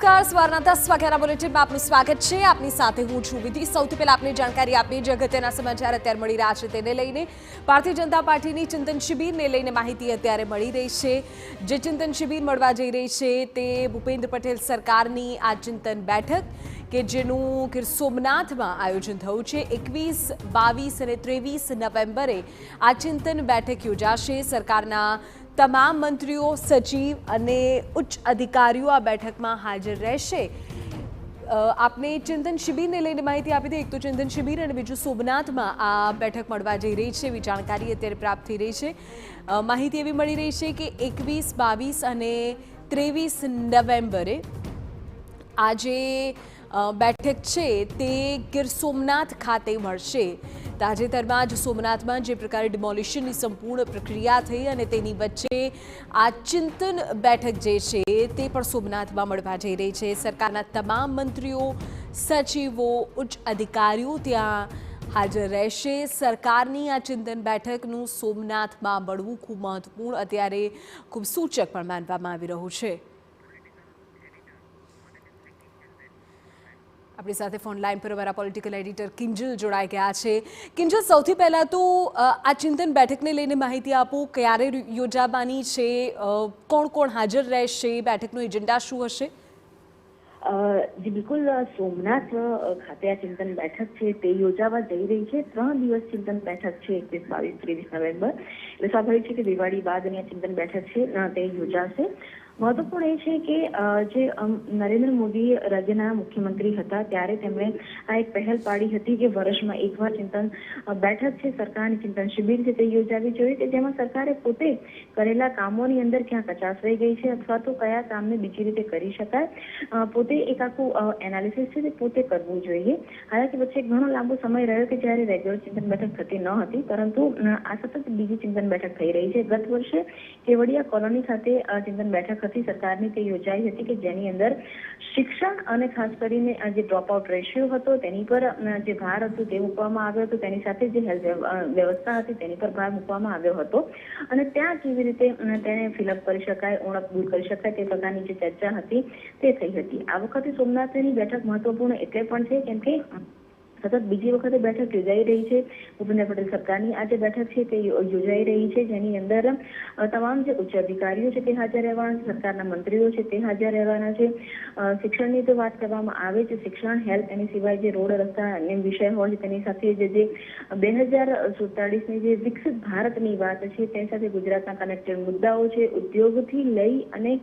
નમસ્કાર સવારના 10 વાગ્યાના બુલેટિનમાં આપનું સ્વાગત છે। આપની સાથે હું છું વિધિ। સૌથી પહેલા આપને જાણકારી આપીએ જે અગત્યના સમાચાર અત્યારે મળી રહ્યા છે તેને લઈને। ભારતીય જનતા પાર્ટીની ચિંતન શિબિરને લઈને માહિતી અત્યારે મળી રહી છે। જે ચિંતન શિબિર મળવા જઈ રહી છે તે ભૂપેન્દ્ર પટેલ સરકારની આ ચિંતન બેઠક કે જેનું ગીર સોમનાથમાં આયોજન થયું છે। 21, 22 અને 23 નવેમ્બરે આ ચિંતન બેઠક યોજાશે। સરકારના તમામ મંત્રીઓ, સચિવ અને ઉચ્ચ અધિકારીઓ આ બેઠકમાં હાજર રહેશે। આપને ચિંતન શિબિરને લઈને માહિતી આપી દે। એક તો ચિંતન શિબિર અને બીજું સોમનાથમાં આ બેઠક મળવા જઈ રહી છે એવી જાણકારી અત્યારે પ્રાપ્ત થઈ રહી છે। માહિતી એવી મળી રહી છે કે 21, 22 અને 23 નવેમ્બરે આજે બેઠક છે તે ગીર સોમનાથ ખાતે મળશે। તાજેતરમાં જ સોમનાથમાં જે પ્રકારે ડિમોલિશનની સંપૂર્ણ પ્રક્રિયા થઈ અને તેની વચ્ચે આ ચિંતન બેઠક જે છે તે પણ સોમનાથમાં મળવા જઈ રહી છે। સરકારના તમામ મંત્રીઓ, સચિવો, ઉચ્ચ અધિકારીઓ ત્યાં હાજર રહેશે। સરકારની આ ચિંતન બેઠકનું સોમનાથમાં મળવું ખૂબ મહત્વપૂર્ણ અત્યારે ખૂબ સૂચક પણ માનવામાં આવી રહ્યું છે। આપણી સાથે ફોન લાઈન પર અમારા પોલિટિકલ એડિટર કિંજલ જોડાઈ ગયા છે। કિંજલ, સૌથી પહેલા તો આ ચિંતન બેઠકને લઈને માહિતી આપો। ક્યારે યોજાવાની છે, કોણ કોણ હાજર રહેશે, બેઠકનો એજન્ડા શું હશે? જી બિલકુલ, સોમનાથ ખાતે આ ચિંતન બેઠક છે તે યોજાવા જઈ રહી છે। 3 દિવસ ચિંતન બેઠક છે, 21, 22, 23 નવેમ્બર। એટલે સ્વાભાવિક છે કે દિવાળી બાદની આ ચિંતન બેઠક છે તે યોજાશે। મહત્વપૂર્ણ એ છે કે જે નરેન્દ્ર મોદી રાજ્યના મુખ્યમંત્રી હતા ત્યારે તેમણે આ એક પહેલ પાડી હતી કે વર્ષમાં એકવાર ચિંતન બેઠક છે, સરકારની ચિંતન શિબિર છે તે યોજાવી જોઈએ કે જેમાં સરકારે પોતે કરેલા કામોની અંદર ક્યાં કચાશ રહી ગઈ છે અથવા તો કયા કામને બીજી રીતે કરી શકાય, પોતે એક આખું એનાલિસિસ છે તે પોતે કરવું જોઈએ। હાલાકી વચ્ચે ઘણો લાંબો સમય રહ્યો કે જ્યારે રેગ્યુલર ચિંતન બેઠક થતી ન હતી, પરંતુ આ સતત બીજી ચિંતન બેઠક થઈ રહી છે। ગત વર્ષે કેવડિયા કોલોની ખાતે ચિંતન બેઠક સરકારની તે યોજાઈ હતી કે જેની અંદર શિક્ષણ અને ખાસ કરીને જે ડ્રોપ આઉટ રેશિયો હતો તેની પર જે ભાર હતો તે મૂકવામાં આવ્યો હતો, તેની સાથે જે હેલ્થ વ્યવસ્થા હતી તેની પર ભાર મૂકવામાં આવ્યો હતો અને ત્યાં કેવી રીતે તેને ફિલઅપ કરી શકાય, ઉણપ દૂર કરી શકાય તે પ્રકારની જે ચર્ચા હતી તે થઈ હતી। આ વખતે સોમનાથની બેઠક મહત્વપૂર્ણ એટલે પણ છે કેમ કે સતત બીજી વખતે બેઠક યોજાઈ રહી છે। ભૂપેન્દ્ર પટેલ સરકારની આ જે બેઠક છે તે યોજાઈ રહી છે જેની અંદર તમામ જે ઉચ્ચ અધિકારીઓ છે તે હાજર રહેવાના છે, સરકારના મંત્રીઓ છે તે હાજર રહેવાના છે। શિક્ષણની તો વાત કરવામાં આવે છે, શિક્ષણ, હેલ્થ, એની સિવાય જે રોડ રસ્તા વિષય હોય છે તેની સાથે જે 2047ની જે વિકસિત ભારતની વાત છે તેની સાથે ગુજરાતના કનેક્ટેડ મુદ્દાઓ છે, ઉદ્યોગથી લઈ અને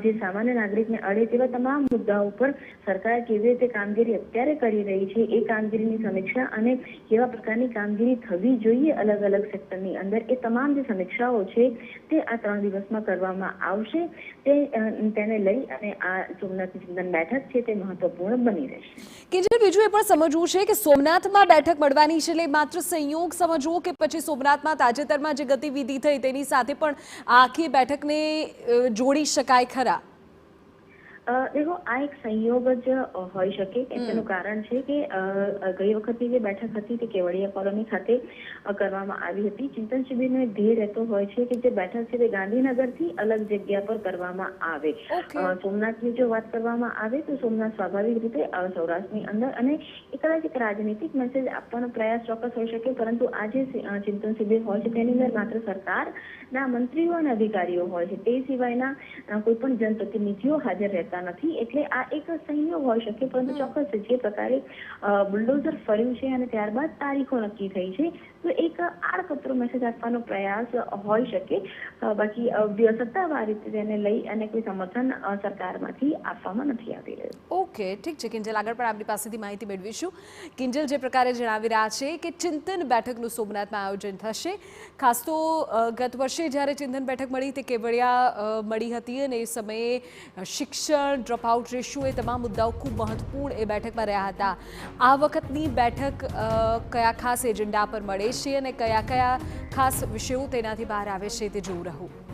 જે સામાન્ય નાગરિકને અડે તેવા તમામ મુદ્દાઓ પર સરકાર કેવી રીતે કામગીરી અત્યારે કરી રહી છે એ કામગીરીની સમીક્ષા અને કેવા પ્રકારની કામગીરી થવી જોઈએ અલગ અલગ સેક્ટરની અંદર, એ તમામ જે સમીક્ષાઓ છે તે આ 3 દિવસમાં કરવામાં આવશે। તેને લઈ અને આ સોમનાથની ચિંતન બેઠક છે તે મહત્વપૂર્ણ બની રહેશે। કે જે બીજું એ પણ સમજવું છે કે સોમનાથમાં બેઠક મળવાની છે એટલે માત્ર સંયોગ સમજવો કે પછી સોમનાથમાં તાજેતરમાં જે ગતિવિધિ થઈ તેની સાથે પણ આખી બેઠકને જોડી શકાય ખરા? દેખો, આ એક સંયોગ જ હોઈ શકે। તેનું કારણ છે કે ગઈ વખતની જે બેઠક હતી તે કેવડિયા કોલોની ખાતે કરવામાં આવી હતી। ચિંતન શિબિરનો એક ધ્યેય રહેતો હોય છે કે જે બેઠક છે તે ગાંધીનગરથી અલગ જગ્યા પર કરવામાં આવે। સોમનાથની જો વાત કરવામાં આવે તો સોમનાથ સ્વાભાવિક રીતે સૌરાષ્ટ્રની અંદર અને કદાચ એક રાજનીતિક મેસેજ આપવાનો પ્રયાસ ચોક્કસ હોઈ શકે, પરંતુ આ જે ચિંતન શિબિર હોય છે તેની અંદર માત્ર સરકારના મંત્રીઓ અને અધિકારીઓ હોય છે, તે સિવાયના કોઈ પણ જનપ્રતિનિધિઓ હાજર રહેતા નથી। એટલે આ એક સંયોગ હોઈ શકે, પરંતુ ચોક્કસ જે પ્રકારે બુલડોઝર ફર્યું છે અને ત્યારબાદ તારીખો નક્કી થઈ છે તો એક આડકતરો મેસેજ આપવાનો પ્રયાસ હોઈ શકે। બાકી સત્તાવાર રીતે તેને લઈ અને કોઈ સમર્થન સરકારમાંથી આપવામાં નથી આવી રહ્યું। ઓકે, ઠીક છે કિંજલ, આગળ પણ આપણી પાસેથી માહિતી મેળવીશું। કિંજલ જે પ્રકારે જણાવી રહ્યા છે કે ચિંતન બેઠકનું સોમનાથમાં આયોજન થશે, ખાસ તો ગત વર્ષે જ્યારે ચિંતન બેઠક મળી તે કેવડિયા મળી હતી અને એ સમયે શિક્ષણ, ડ્રોપ આઉટ રેશિયો એ તમામ મુદ્દાઓ ખૂબ મહત્વપૂર્ણ એ બેઠકમાં રહ્યા હતા। આ વખતની બેઠક કયા ખાસ એજન્ડા પર મળે છે અને કયા કયા ખાસ વિષયો તેનાથી બહાર આવે છે તે જોવું રહ્યું।